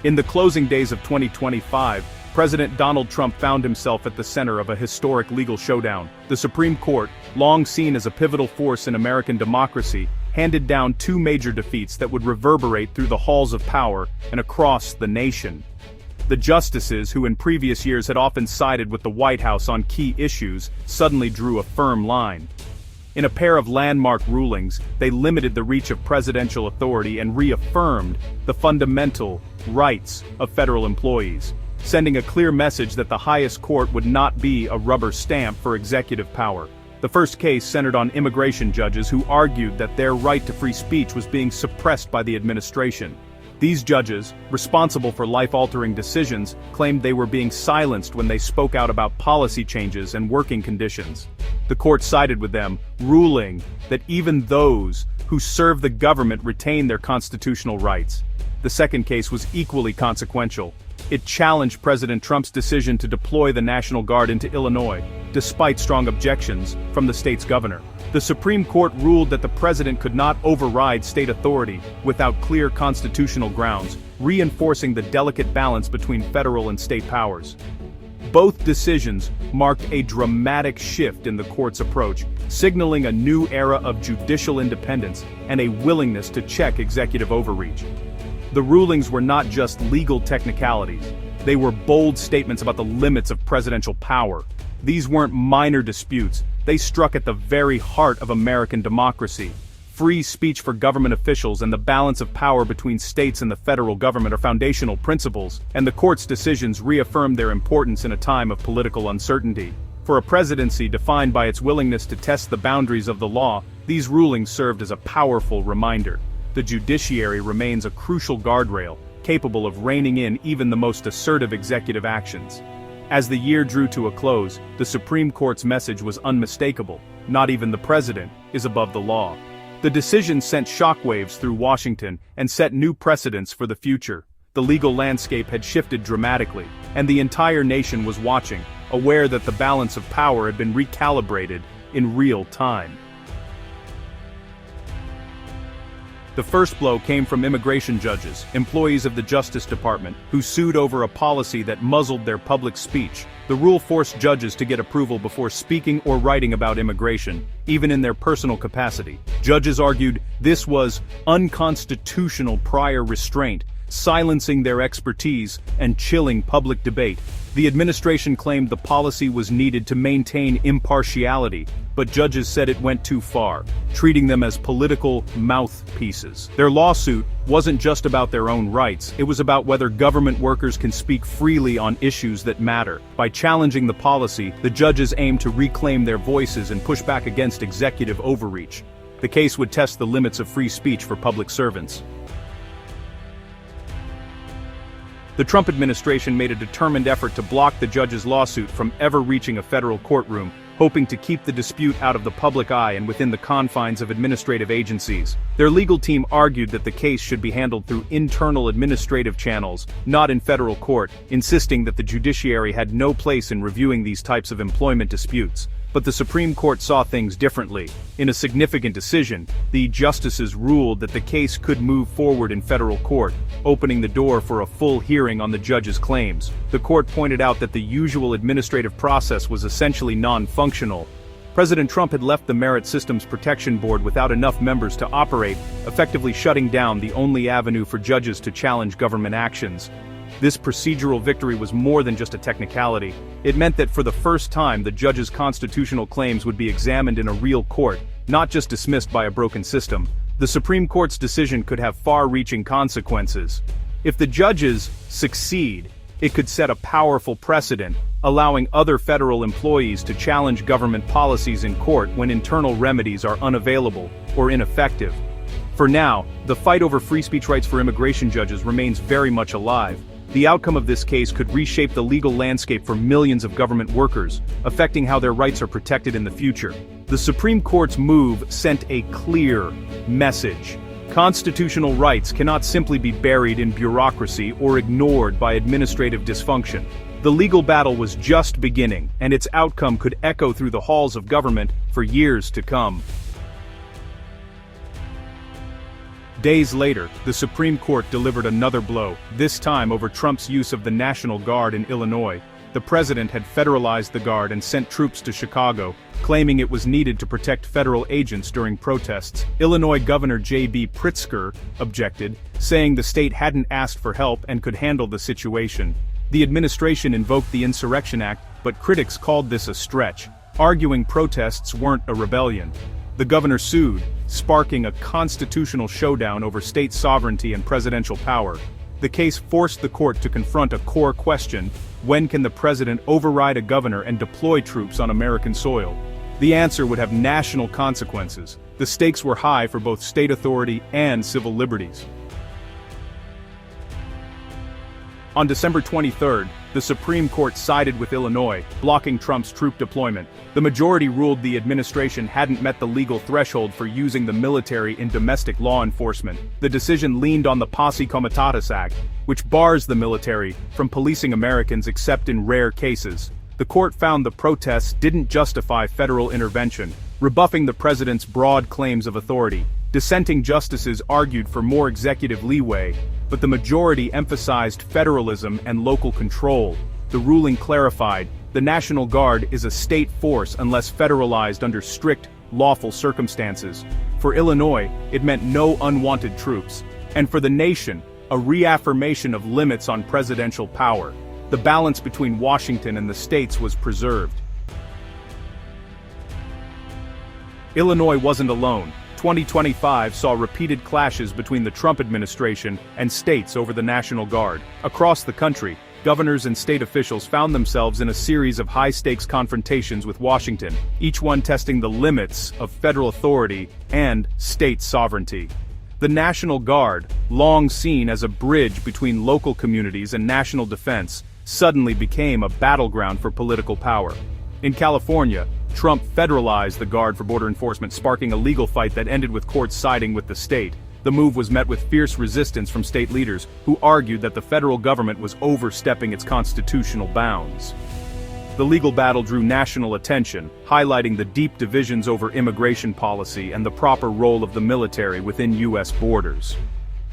In the closing days of 2025, President Donald Trump found himself at the center of a historic legal showdown. The Supreme Court, long seen as a pivotal force in American democracy, handed down two major defeats that would reverberate through the halls of power and across the nation. The justices, who in previous years had often sided with the White House on key issues, suddenly drew a firm line. In a pair of landmark rulings, they limited the reach of presidential authority and reaffirmed the fundamental rights of federal employees, sending a clear message that the highest court would not be a rubber stamp for executive power. The first case centered on immigration judges who argued that their right to free speech was being suppressed by the administration. These judges, responsible for life-altering decisions, claimed they were being silenced when they spoke out about policy changes and working conditions. The court sided with them, ruling that even those who serve the government retain their constitutional rights. The second case was equally consequential. It challenged President Trump's decision to deploy the National Guard into Illinois, despite strong objections from the state's governor. The Supreme Court ruled that the president could not override state authority without clear constitutional grounds, reinforcing the delicate balance between federal and state powers. Both decisions marked a dramatic shift in the court's approach, signaling a new era of judicial independence and a willingness to check executive overreach. The rulings were not just legal technicalities. They were bold statements about the limits of presidential power. These weren't minor disputes. They struck at the very heart of American democracy. Free speech for government officials and the balance of power between states and the federal government are foundational principles, and the court's decisions reaffirmed their importance in a time of political uncertainty. For a presidency defined by its willingness to test the boundaries of the law, these rulings served as a powerful reminder. The judiciary remains a crucial guardrail, capable of reining in even the most assertive executive actions. As the year drew to a close, the Supreme Court's message was unmistakable: not even the president is above the law. The decision sent shockwaves through Washington and set new precedents for the future. The legal landscape had shifted dramatically, and the entire nation was watching, aware that the balance of power had been recalibrated in real time. The first blow came from immigration judges, employees of the Justice Department, who sued over a policy that muzzled their public speech. The rule forced judges to get approval before speaking or writing about immigration, even in their personal capacity. Judges argued this was unconstitutional prior restraint, silencing their expertise and chilling public debate. The administration claimed the policy was needed to maintain impartiality, but judges said it went too far, treating them as political mouthpieces. Their lawsuit wasn't just about their own rights, it was about whether government workers can speak freely on issues that matter. By challenging the policy, the judges aimed to reclaim their voices and push back against executive overreach. The case would test the limits of free speech for public servants. The Trump administration made a determined effort to block the judge's lawsuit from ever reaching a federal courtroom, hoping to keep the dispute out of the public eye and within the confines of administrative agencies. Their legal team argued that the case should be handled through internal administrative channels, not in federal court, insisting that the judiciary had no place in reviewing these types of employment disputes. But the Supreme Court saw things differently. In a significant decision, the justices ruled that the case could move forward in federal court, opening the door for a full hearing on the judge's claims. The court pointed out that the usual administrative process was essentially non-functional. President Trump had left the Merit Systems Protection Board without enough members to operate, effectively shutting down the only avenue for judges to challenge government actions. This procedural victory was more than just a technicality. It meant that for the first time the judge's constitutional claims would be examined in a real court, not just dismissed by a broken system. The Supreme Court's decision could have far-reaching consequences. If the judges succeed, it could set a powerful precedent, allowing other federal employees to challenge government policies in court when internal remedies are unavailable or ineffective. For now, the fight over free speech rights for immigration judges remains very much alive. The outcome of this case could reshape the legal landscape for millions of government workers, affecting how their rights are protected in the future. The Supreme Court's move sent a clear message. Constitutional rights cannot simply be buried in bureaucracy or ignored by administrative dysfunction. The legal battle was just beginning, and its outcome could echo through the halls of government for years to come. Days later, the Supreme Court delivered another blow, this time over Trump's use of the National Guard in Illinois. The president had federalized the Guard and sent troops to Chicago, claiming it was needed to protect federal agents during protests. Illinois Governor J.B. Pritzker objected, saying the state hadn't asked for help and could handle the situation. The administration invoked the Insurrection Act, but critics called this a stretch, arguing protests weren't a rebellion. The governor sued, sparking a constitutional showdown over state sovereignty and presidential power. The case forced the court to confront a core question: when can the president override a governor and deploy troops on American soil? The answer would have national consequences. The stakes were high for both state authority and civil liberties. On December 23, the Supreme Court sided with Illinois, blocking Trump's troop deployment. The majority ruled the administration hadn't met the legal threshold for using the military in domestic law enforcement. The decision leaned on the Posse Comitatus Act, which bars the military from policing Americans except in rare cases. The court found the protests didn't justify federal intervention, rebuffing the president's broad claims of authority. Dissenting justices argued for more executive leeway, but the majority emphasized federalism and local control. The ruling clarified, the National Guard is a state force unless federalized under strict, lawful circumstances. For Illinois, it meant no unwanted troops. And for the nation, a reaffirmation of limits on presidential power. The balance between Washington and the states was preserved. Illinois wasn't alone. 2025 saw repeated clashes between the Trump administration and states over the National Guard. Across the country, governors and state officials found themselves in a series of high-stakes confrontations with Washington, each one testing the limits of federal authority and state sovereignty. The National Guard, long seen as a bridge between local communities and national defense, suddenly became a battleground for political power. In California, Trump federalized the Guard for border enforcement, sparking a legal fight that ended with courts siding with the state. The move was met with fierce resistance from state leaders, who argued that the federal government was overstepping its constitutional bounds. The legal battle drew national attention, highlighting the deep divisions over immigration policy and the proper role of the military within U.S. borders.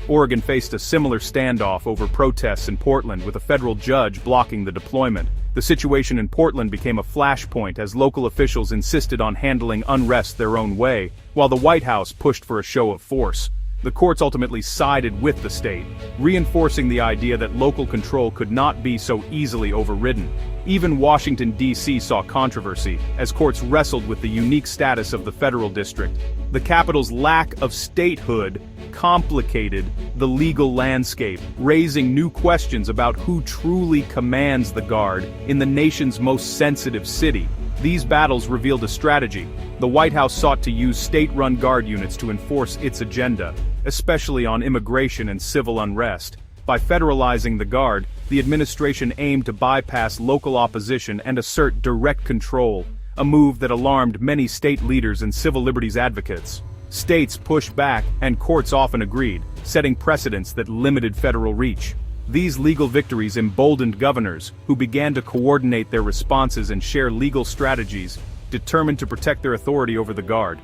Oregon faced a similar standoff over protests in Portland, with a federal judge blocking the deployment. The situation in Portland became a flashpoint as local officials insisted on handling unrest their own way, while the White House pushed for a show of force. The courts ultimately sided with the state, reinforcing the idea that local control could not be so easily overridden. Even Washington, D.C. saw controversy, as courts wrestled with the unique status of the federal district. The capital's lack of statehood complicated the legal landscape, raising new questions about who truly commands the Guard in the nation's most sensitive city. These battles revealed a strategy. The White House sought to use state-run Guard units to enforce its agenda, especially on immigration and civil unrest. By federalizing the Guard, the administration aimed to bypass local opposition and assert direct control, a move that alarmed many state leaders and civil liberties advocates. States pushed back, and courts often agreed, setting precedents that limited federal reach. These legal victories emboldened governors, who began to coordinate their responses and share legal strategies, determined to protect their authority over the Guard.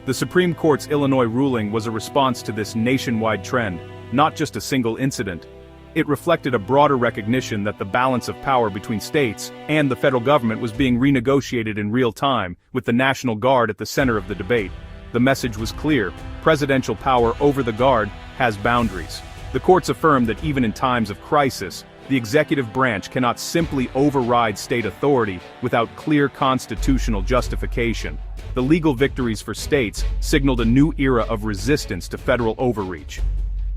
The Supreme Court's Illinois ruling was a response to this nationwide trend, not just a single incident. It reflected a broader recognition that the balance of power between states and the federal government was being renegotiated in real time, with the National Guard at the center of the debate. The message was clear: presidential power over the Guard has boundaries. The courts affirmed that even in times of crisis, the executive branch cannot simply override state authority without clear constitutional justification. The legal victories for states signaled a new era of resistance to federal overreach.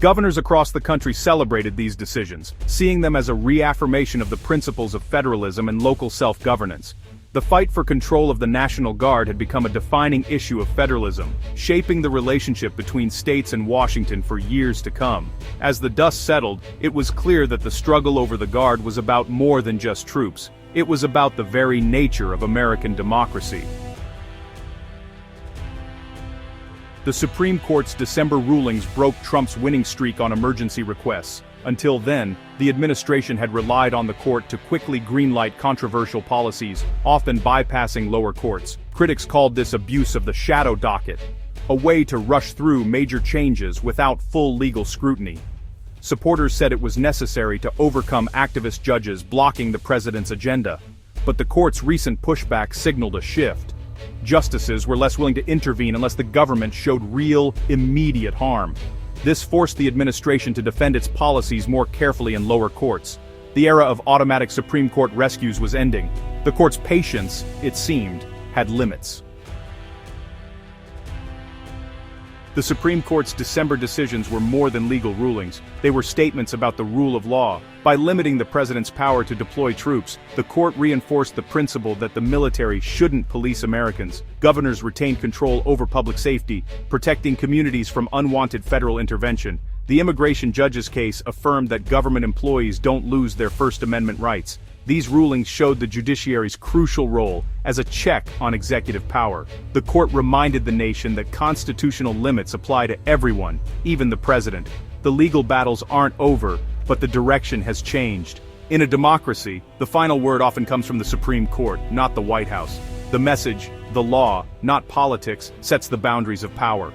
Governors across the country celebrated these decisions, seeing them as a reaffirmation of the principles of federalism and local self-governance. The fight for control of the National Guard had become a defining issue of federalism, shaping the relationship between states and Washington for years to come. As the dust settled, it was clear that the struggle over the Guard was about more than just troops. It was about the very nature of American democracy. The Supreme Court's December rulings broke Trump's winning streak on emergency requests. Until then, the administration had relied on the court to quickly greenlight controversial policies, often bypassing lower courts. Critics called this abuse of the shadow docket. a way to rush through major changes without full legal scrutiny. Supporters said it was necessary to overcome activist judges blocking the president's agenda, but the court's recent pushback signaled a shift. Justices were less willing to intervene unless the government showed real, immediate harm. This forced the administration to defend its policies more carefully in lower courts. The era of automatic Supreme Court rescues was ending. The court's patience, it seemed, had limits. The Supreme Court's December decisions were more than legal rulings. They were statements about the rule of law. By limiting the president's power to deploy troops, the court reinforced the principle that the military shouldn't police Americans. Governors retained control over public safety, protecting communities from unwanted federal intervention. The immigration judge's case affirmed that government employees don't lose their First Amendment rights. These rulings showed the judiciary's crucial role as a check on executive power. The court reminded the nation that constitutional limits apply to everyone, even the president. The legal battles aren't over, but the direction has changed. In a democracy, the final word often comes from the Supreme Court, not the White House. The message, the law, not politics, sets the boundaries of power.